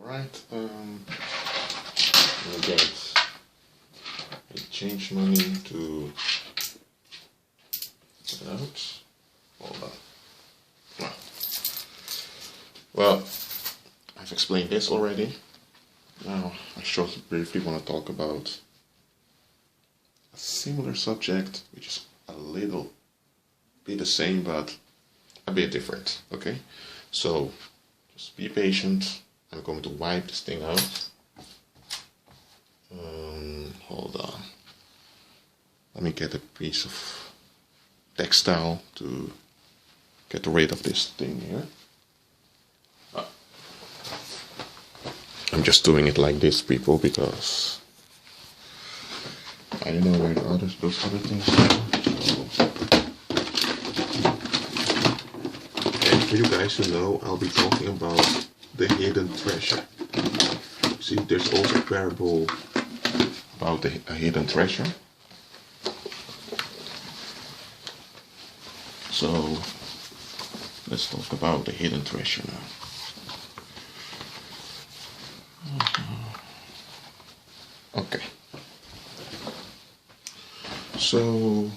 Alright, we'll get change money to out. Hold on. Well, I've explained this already. Now I shortly briefly want to talk about a similar subject, which is a little bit the same but a bit different. Okay, so just be patient. I'm going to wipe this thing out. Hold on. Let me get a piece of textile to get rid of this thing here. I'm just doing it like this, people, because I don't know where those other things are. And for you guys who know, I'll be talking about the hidden treasure. See, there's also a parable about a hidden treasure. So let's talk about the hidden treasure now. Okay. So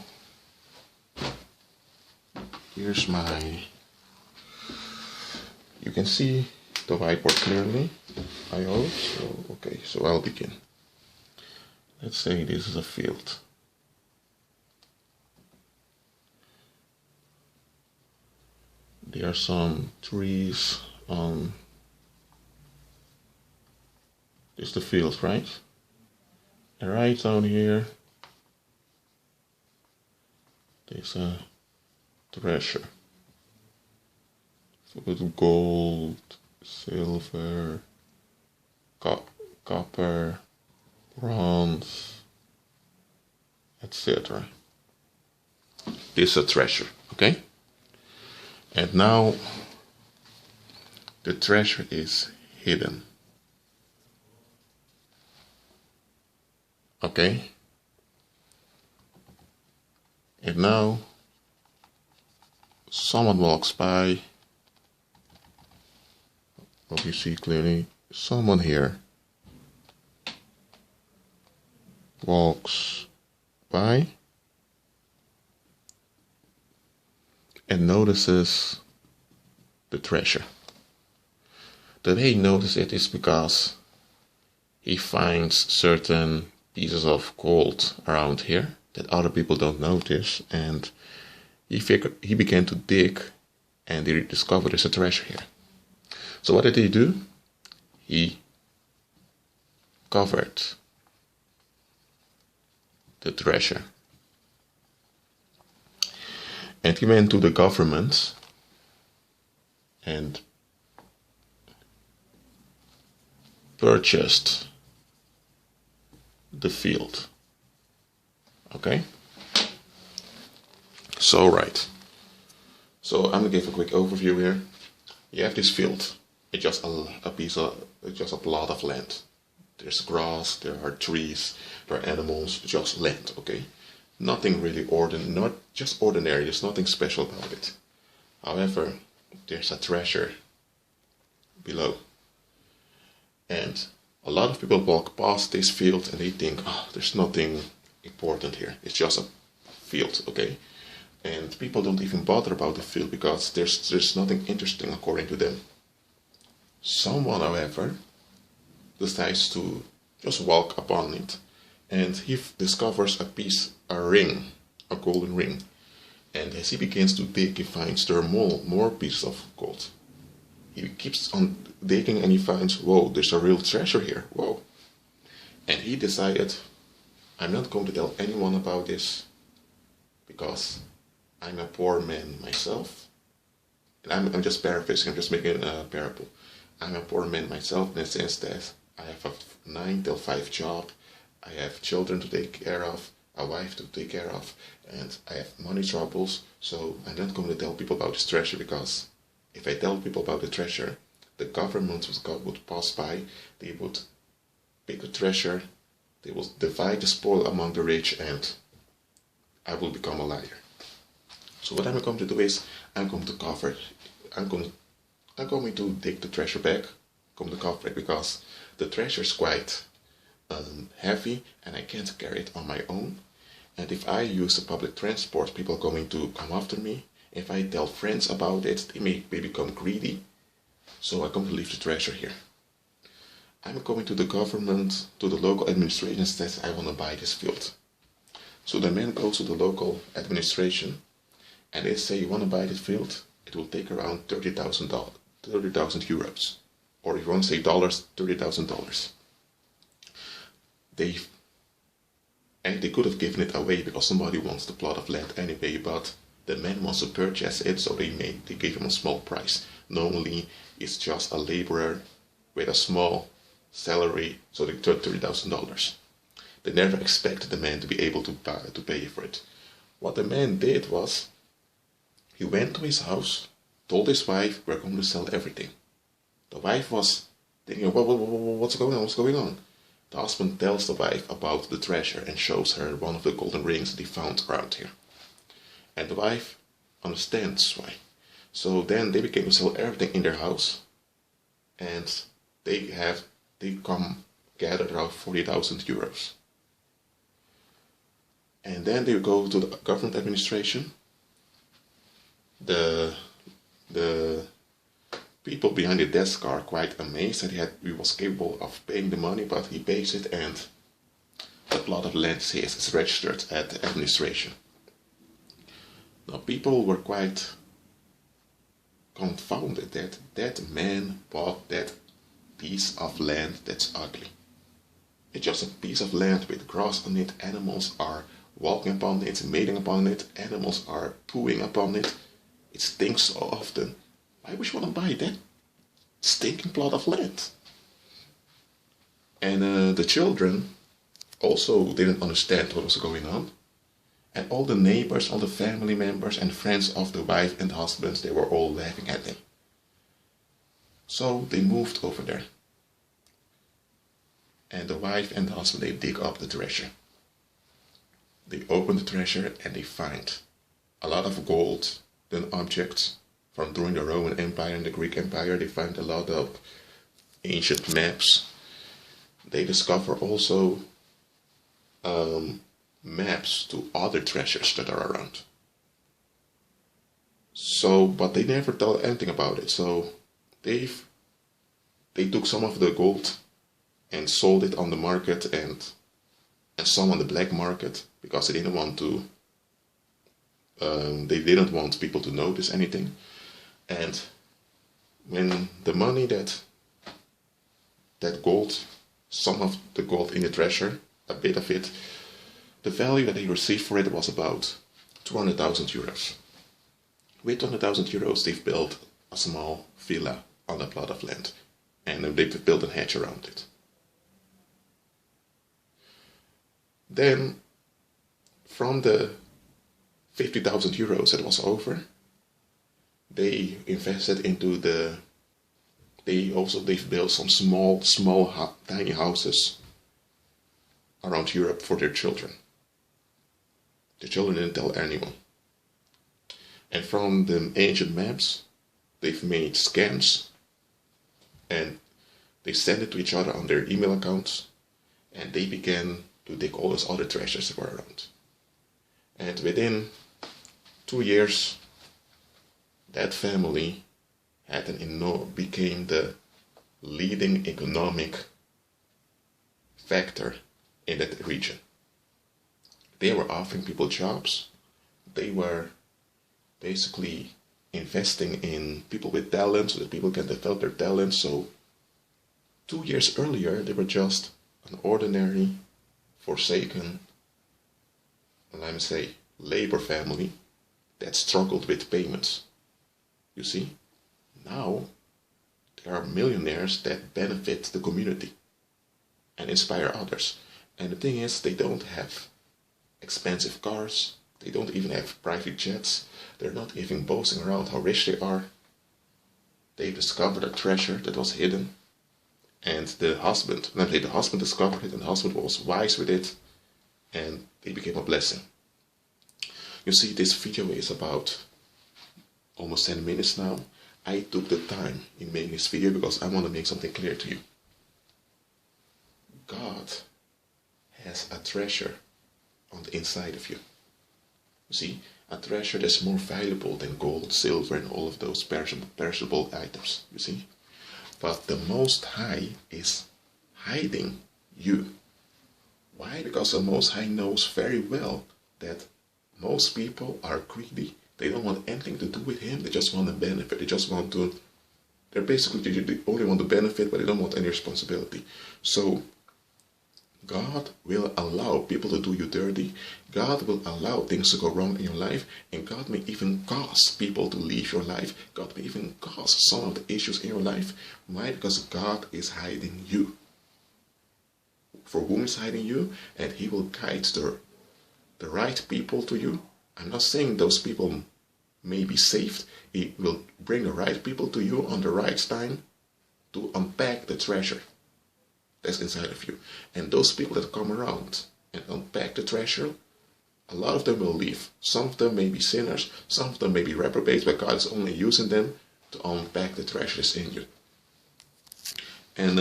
here's you can see the whiteboard clearly, I hope. So, okay, so I'll begin. Let's say this is a field. There are some trees on this the field, right? And right down here there's a treasure with gold, silver, copper, bronze, etc. This is a treasure, okay? And now the treasure is hidden. Okay? And now someone walks by. Hope you see clearly. Someone here walks by and notices the treasure. The way he notices it is because he finds certain pieces of gold around here that other people don't notice, and he began to dig and he discovered there's a treasure here. So what did he do? He covered the treasure. And he went to the government and purchased the field. Okay? So, right. So, I'm going to give a quick overview here. You have this field. It's just a plot of land. There's grass, there are trees, there are animals, just land, okay? Nothing really not just ordinary, there's nothing special about it. However, there's a treasure below. And a lot of people walk past this field and they think, oh, there's nothing important here. It's just a field, okay? And people don't even bother about the field because there's nothing interesting according to them. Someone, however, decides to just walk upon it, and he discovers a ring, a golden ring. And as he begins to dig, he finds there are more pieces of gold. He keeps on digging and he finds, whoa, there's a real treasure here, whoa. And he decided, I'm not going to tell anyone about this because I'm a poor man myself. And I'm just paraphrasing, I'm just making a parable. I'm a poor man myself in the sense that I have a 9 till 5 job, I have children to take care of, a wife to take care of, and I have money troubles, so I'm not going to tell people about this treasure because if I tell people about the treasure, the government would pass by, they would pick the treasure, they will divide the spoil among the rich, and I will become a liar. So what I'm going to do is, I'm going to dig the treasure back, come to cover it, because the treasure is quite heavy and I can't carry it on my own. And if I use the public transport, people are going to come after me. If I tell friends about it, they may become greedy. So I'm going to leave the treasure here. I'm going to the government, to the local administration, and says I want to buy this field. So the man goes to the local administration and they say, you want to buy this field? It will take around $30,000, 30,000 euros. Or if you want to say dollars, $30,000. They could have given it away because somebody wants the plot of land anyway, but the man wants to purchase it, so they gave him a small price. Normally, it's just a laborer with a small salary, so they took $30,000. They never expected the man to be able to pay for it. What the man did was, he went to his house, told his wife, we're going to sell everything. The wife was thinking, what's going on, what's going on? The husband tells the wife about the treasure and shows her one of the golden rings that he found around here. And the wife understands why. So then they begin to sell everything in their house, and they gather around 40,000 euros. And then they go to the government administration. The people behind the desk are quite amazed that he was capable of paying the money, but he pays it, and the plot of land is registered at the administration. Now people were quite confounded that that man bought that piece of land that's ugly. It's just a piece of land with grass on it, animals are walking upon it, mating upon it, animals are pooing upon it. It stinks so often. Why would you want to buy that stinking plot of land? And the children also didn't understand what was going on. And all the neighbors, all the family members and friends of the wife and husbands, they were all laughing at them. So they moved over there. And the wife and the husband, they dig up the treasure. They open the treasure and they find a lot of gold, then objects from during the Roman Empire and the Greek Empire. They find a lot of ancient maps. They discover also maps to other treasures that are around. So, but they never tell anything about it. So they took some of the gold and sold it on the market and some on the black market, because they didn't want to. They didn't want people to notice anything. And when the money that gold, some of the gold in the treasure, a bit of it, the value that they received for it was about 200,000 euros. With 200,000 euros, they've built a small villa on a plot of land, and they've built a hedge around it. Then, from the 50,000 euros that was over, they invested into they've built some small, tiny houses around Europe for their children. The children didn't tell anyone. And from the ancient maps, they've made scans and they send it to each other on their email accounts, and they began to dig all those other treasures that were around. And within 2 years, that family became the leading economic factor in that region. They were offering people jobs. They were basically investing in people with talent so that people can develop their talent. So 2 years earlier, they were just an ordinary, forsaken, let me say, labor family that struggled with payments. You see, now there are millionaires that benefit the community and inspire others. And the thing is, they don't have expensive cars, they don't even have private jets, they're not even boasting around how rich they are. They discovered a treasure that was hidden, and the husband discovered it, and the husband was wise with it, and they became a blessing. You see, this video is about almost 10 minutes now. I took the time in making this video because I want to make something clear to you. God has a treasure on the inside of you. You see, a treasure that's more valuable than gold, silver, and all of those perishable items, you see. But the Most High is hiding you. Why? Because the Most High knows very well that most people are greedy. They don't want anything to do with Him. They just want to benefit. They're basically, they only want to benefit, but they don't want any responsibility. So God will allow people to do you dirty. God will allow things to go wrong in your life. And God may even cause people to leave your life. God may even cause some of the issues in your life. Why? Because God is hiding you. For whom is hiding you? And He will guide the right people to you. I'm not saying those people may be saved. He will bring the right people to you on the right time to unpack the treasure that's inside of you. And those people that come around and unpack the treasure, a lot of them will leave. Some of them may be sinners, some of them may be reprobates, but God is only using them to unpack the treasures in you. And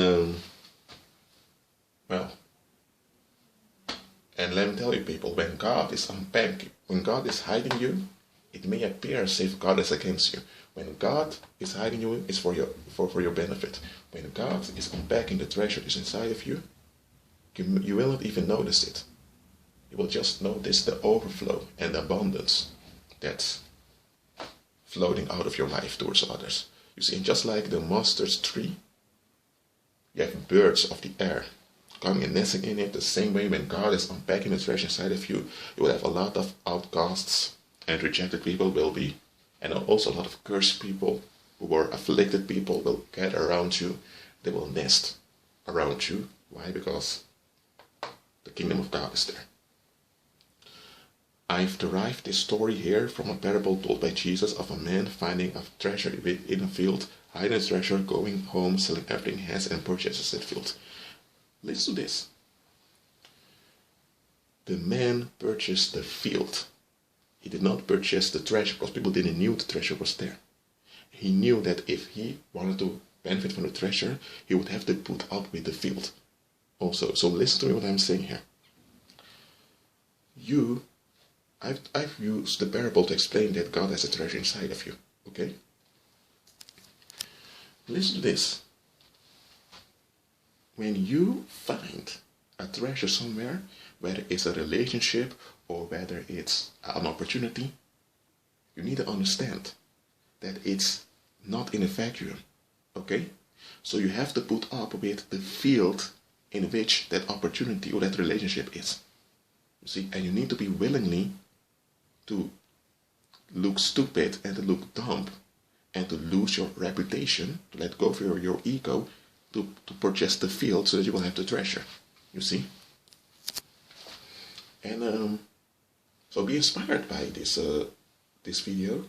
and let me tell you, people, when God is unpacking, when God is hiding you, it may appear as if God is against you. When God is hiding you, it's for your benefit. When God is unpacking the treasure that's inside of you, you will not even notice it. You will just notice the overflow and abundance that's floating out of your life towards others. You see, just like the mustard tree, you have birds of the air coming and nesting in it. The same way, when God is unpacking the treasure inside of you, you will have a lot of outcasts and rejected people will be, and also a lot of cursed people who are afflicted people will gather around you. They will nest around you. Why? Because the kingdom of God is there. I've derived this story here from a parable told by Jesus of a man finding a treasure in a field, hiding a treasure, going home, selling everything he has, and purchases that field. Listen to this. The man purchased the field. He did not purchase the treasure because people didn't know the treasure was there. He knew that if he wanted to benefit from the treasure, he would have to put up with the field also. So listen to me what I'm saying here. I've used the parable to explain that God has a treasure inside of you. Okay? Listen to this. When you find a treasure somewhere, whether it's a relationship or whether it's an opportunity, you need to understand that it's not in a vacuum. Okay? So you have to put up with the field in which that opportunity or that relationship is. You see, and you need to be willingly to look stupid and to look dumb and to lose your reputation, to let go of your ego, to purchase the field so that you will have the treasure. You see? And so be inspired by this video.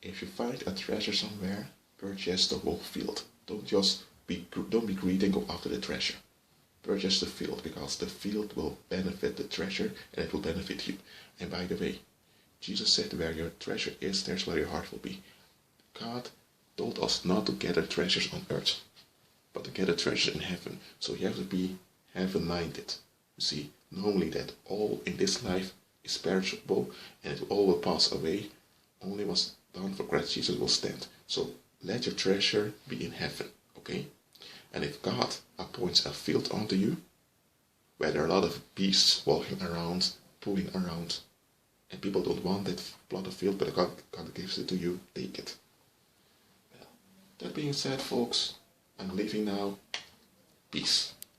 If you find a treasure somewhere, purchase the whole field. Don't be greedy and go after the treasure. Purchase the field, because the field will benefit the treasure and it will benefit you. And by the way, Jesus said, where your treasure is, there's where your heart will be. God told us not to gather treasures on earth, but to gather treasure in heaven. So you have to be heaven-minded. You see, knowing that all in this life is perishable and it all will pass away. Only what's done for Christ Jesus will stand. So let your treasure be in heaven, okay? And if God appoints a field unto you, where there are a lot of beasts walking around, pulling around, and people don't want that plot of field, but God gives it to you, take it. Well, that being said, folks, I'm leaving now. Peace.